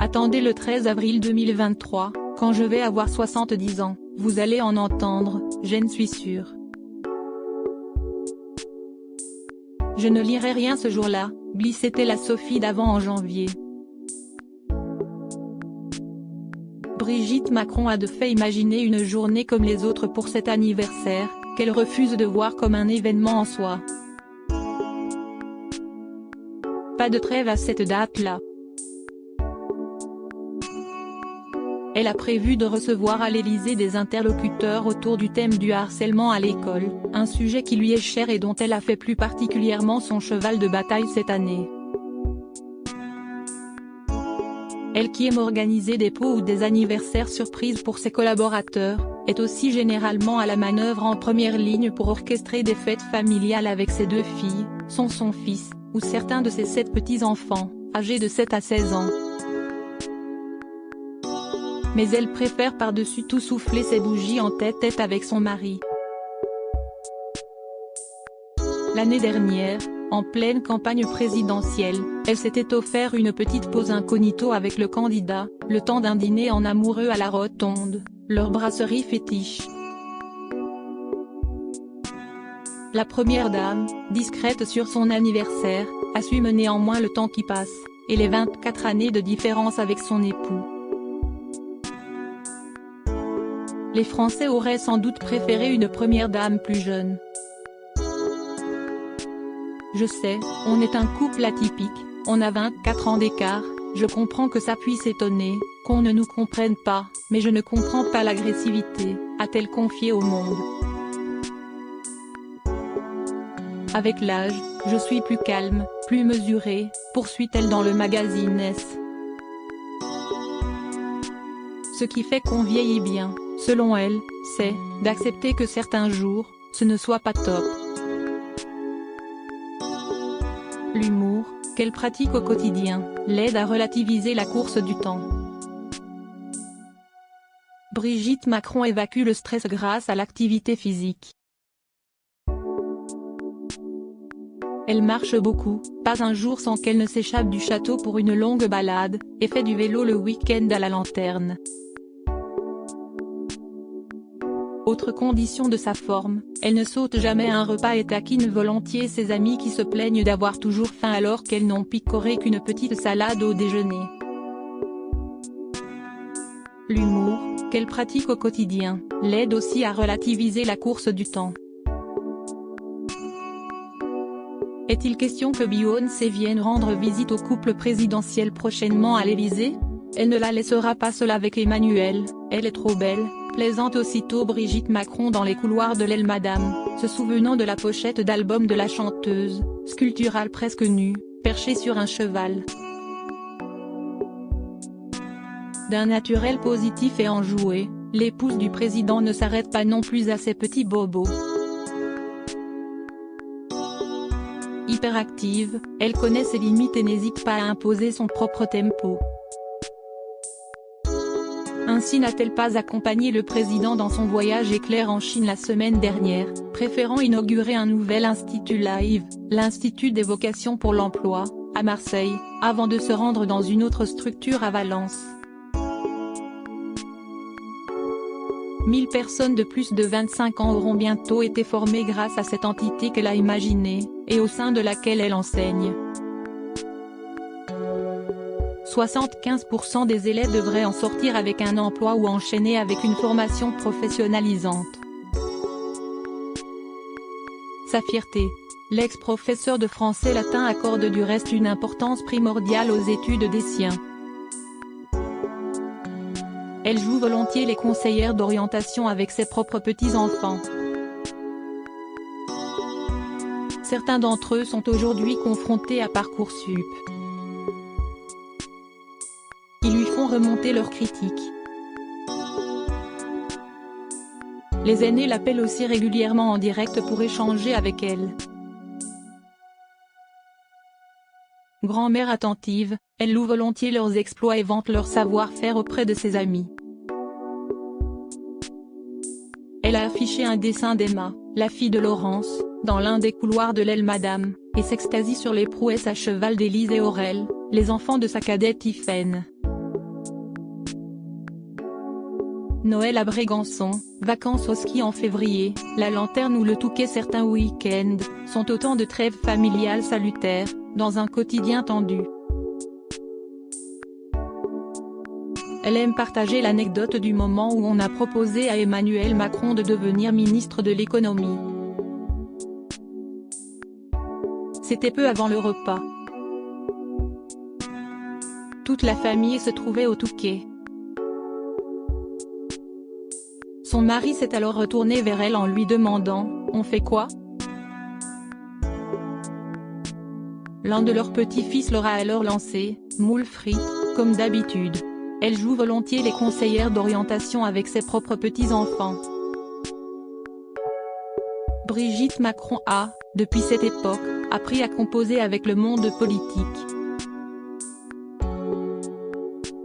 Attendez le 13 avril 2023, quand je vais avoir 70 ans, vous allez en entendre, j'en suis sûre. Je ne lirai rien ce jour-là, Bliss était la Sophie d'avant en janvier. Brigitte Macron a de fait imaginé une journée comme les autres pour cet anniversaire, qu'elle refuse de voir comme un événement en soi. Pas de trêve à cette date-là. Elle a prévu de recevoir à l'Élysée des interlocuteurs autour du thème du harcèlement à l'école, un sujet qui lui est cher et dont elle a fait plus particulièrement son cheval de bataille cette année. Elle qui aime organiser des pots ou des anniversaires surprises pour ses collaborateurs, est aussi généralement à la manœuvre en première ligne pour orchestrer des fêtes familiales avec ses 2 filles, son fils, ou certains de ses 7 petits-enfants, âgés de 7 à 16 ans. Mais elle préfère par-dessus tout souffler ses bougies en tête-tête avec son mari. L'année dernière, en pleine campagne présidentielle, elle s'était offert une petite pause incognito avec le candidat, le temps d'un dîner en amoureux à la Rotonde, leur brasserie fétiche. La première dame, discrète sur son anniversaire, assume néanmoins le temps qui passe, et les 24 années de différence avec son époux. Les Français auraient sans doute préféré une première dame plus jeune. Je sais, on est un couple atypique, on a 24 ans d'écart, je comprends que ça puisse étonner, qu'on ne nous comprenne pas, mais je ne comprends pas l'agressivité, a-t-elle confié au Monde. Avec l'âge, je suis plus calme, plus mesurée, poursuit-elle dans le magazine S. Ce qui fait qu'on vieillit bien, selon elle, c'est d'accepter que certains jours, ce ne soit pas top. L'humour, qu'elle pratique au quotidien, l'aide à relativiser la course du temps. Brigitte Macron évacue le stress grâce à l'activité physique. Elle marche beaucoup, pas un jour sans qu'elle ne s'échappe du château pour une longue balade, et fait du vélo le week-end à la lanterne. Autre condition de sa forme, elle ne saute jamais un repas et taquine volontiers ses amis qui se plaignent d'avoir toujours faim alors qu'elles n'ont picoré qu'une petite salade au déjeuner. L'humour, qu'elle pratique au quotidien, l'aide aussi à relativiser la course du temps. Est-il question que Beyoncé vienne rendre visite au couple présidentiel prochainement à l'Élysée? Elle ne la laissera pas seule avec Emmanuel, elle est trop belle, plaisante aussitôt Brigitte Macron dans les couloirs de l'Elle Madame, se souvenant de la pochette d'album de la chanteuse, sculpturale presque nue, perchée sur un cheval. D'un naturel positif et enjoué, l'épouse du président ne s'arrête pas non plus à ses petits bobos. Hyperactive, elle connaît ses limites et n'hésite pas à imposer son propre tempo. Ainsi n'a-t-elle pas accompagné le président dans son voyage éclair en Chine la semaine dernière, préférant inaugurer un nouvel institut LIVE, l'Institut des vocations pour l'emploi, à Marseille, avant de se rendre dans une autre structure à Valence. 1000 personnes de plus de 25 ans auront bientôt été formées grâce à cette entité qu'elle a imaginée, et au sein de laquelle elle enseigne. 75% des élèves devraient en sortir avec un emploi ou enchaîner avec une formation professionnalisante. Sa fierté. L'ex-professeur de français latin accorde du reste une importance primordiale aux études des siens. Elle joue volontiers les conseillères d'orientation avec ses propres petits-enfants. Certains d'entre eux sont aujourd'hui confrontés à Parcoursup. Ils lui font remonter leurs critiques. Les aînés l'appellent aussi régulièrement en direct pour échanger avec elle. Grand-mère attentive, elle loue volontiers leurs exploits et vante leur savoir-faire auprès de ses amis. Elle a affiché un dessin d'Emma, la fille de Laurence, dans l'un des couloirs de l'Elle Madame, et s'extasie sur les prouesses à cheval d'Élise et Aurel, les enfants de sa cadette Tiphaine. Noël à Brégançon, vacances au ski en février, la lanterne ou le Touquet certains week-ends, sont autant de trêves familiales salutaires, dans un quotidien tendu. Elle aime partager l'anecdote du moment où on a proposé à Emmanuel Macron de devenir ministre de l'économie. C'était peu avant le repas. Toute la famille se trouvait au Touquet. Son mari s'est alors retourné vers elle en lui demandant « On fait quoi ?» L'un de leurs petits-fils leur a alors lancé « Moules frites », comme d'habitude. Elle joue volontiers les conseillères d'orientation avec ses propres petits-enfants. Brigitte Macron a, depuis cette époque, appris à composer avec le monde politique.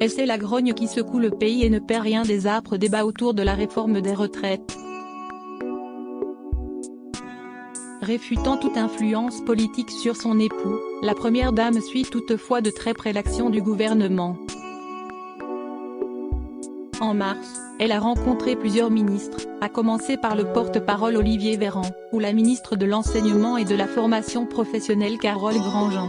Elle sait la grogne qui secoue le pays et ne perd rien des âpres débats autour de la réforme des retraites. Réfutant toute influence politique sur son époux, la première dame suit toutefois de très près l'action du gouvernement. En mars, elle a rencontré plusieurs ministres, à commencer par le porte-parole Olivier Véran, ou la ministre de l'Enseignement et de la Formation professionnelle Carole Grandjean.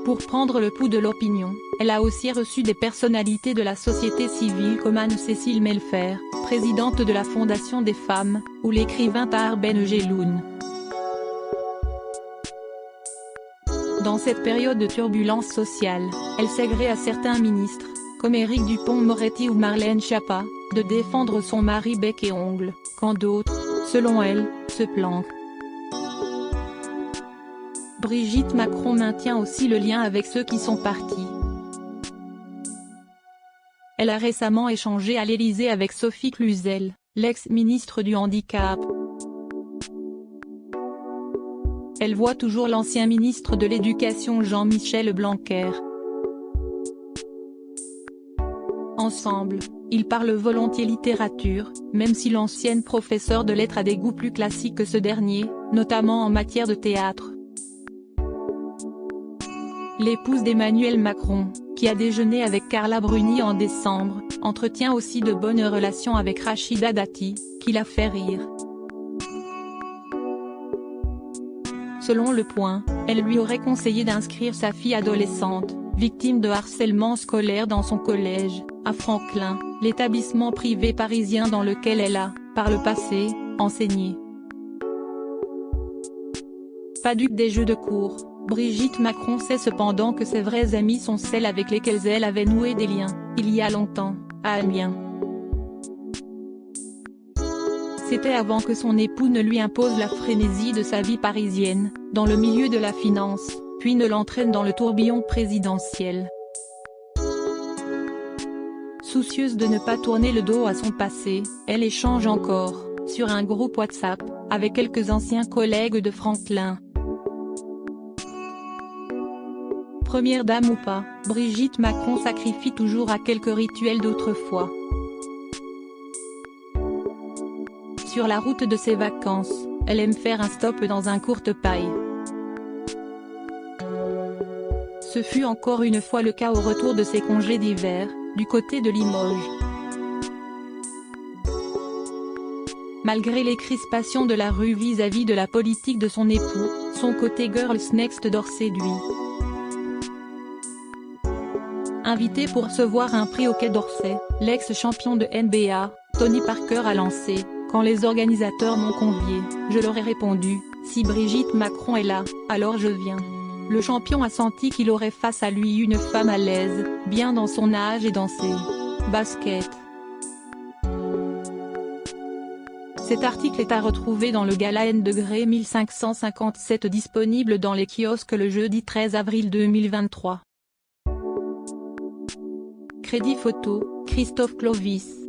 Pour prendre le pouls de l'opinion, elle a aussi reçu des personnalités de la société civile comme Anne-Cécile Melfer, présidente de la Fondation des femmes, ou l'écrivain Tahar Ben Jelloun. Dans cette période de turbulence sociale, elle s'est gré à certains ministres, comme Éric Dupond-Moretti ou Marlène Schiappa, de défendre son mari bec et ongles, quand d'autres, selon elle, se planquent. Brigitte Macron maintient aussi le lien avec ceux qui sont partis. Elle a récemment échangé à l'Élysée avec Sophie Cluzel, l'ex-ministre du Handicap. Elle voit toujours l'ancien ministre de l'Éducation Jean-Michel Blanquer. Ensemble, ils parlent volontiers littérature, même si l'ancienne professeure de lettres a des goûts plus classiques que ce dernier, notamment en matière de théâtre. L'épouse d'Emmanuel Macron, qui a déjeuné avec Carla Bruni en décembre, entretient aussi de bonnes relations avec Rachida Dati, qui la fait rire. Selon Le Point, elle lui aurait conseillé d'inscrire sa fille adolescente, victime de harcèlement scolaire dans son collège, à Franklin, l'établissement privé parisien dans lequel elle a, par le passé, enseigné. Pas dupe des jeux de cour, Brigitte Macron sait cependant que ses vraies amies sont celles avec lesquelles elle avait noué des liens, il y a longtemps, à Amiens. C'était avant que son époux ne lui impose la frénésie de sa vie parisienne, dans le milieu de la finance, puis ne l'entraîne dans le tourbillon présidentiel. Soucieuse de ne pas tourner le dos à son passé, elle échange encore, sur un groupe WhatsApp, avec quelques anciens collègues de Franklin. Première dame ou pas, Brigitte Macron sacrifie toujours à quelques rituels d'autrefois. Sur la route de ses vacances, elle aime faire un stop dans un courte paille. Ce fut encore une fois le cas au retour de ses congés d'hiver, du côté de Limoges. Malgré les crispations de la rue vis-à-vis de la politique de son époux, son côté Girls Next Door séduit. Invité pour recevoir un prix au Quai d'Orsay, l'ex-champion de NBA, Tony Parker a lancé « Quand les organisateurs m'ont convié, je leur ai répondu, si Brigitte Macron est là, alors je viens ». Le champion a senti qu'il aurait face à lui une femme à l'aise, bien dans son âge et dans ses baskets. Cet article est à retrouver dans le Gala N degré 1557 disponible dans les kiosques le jeudi 13 avril 2023. Crédit photo, Christophe Clovis.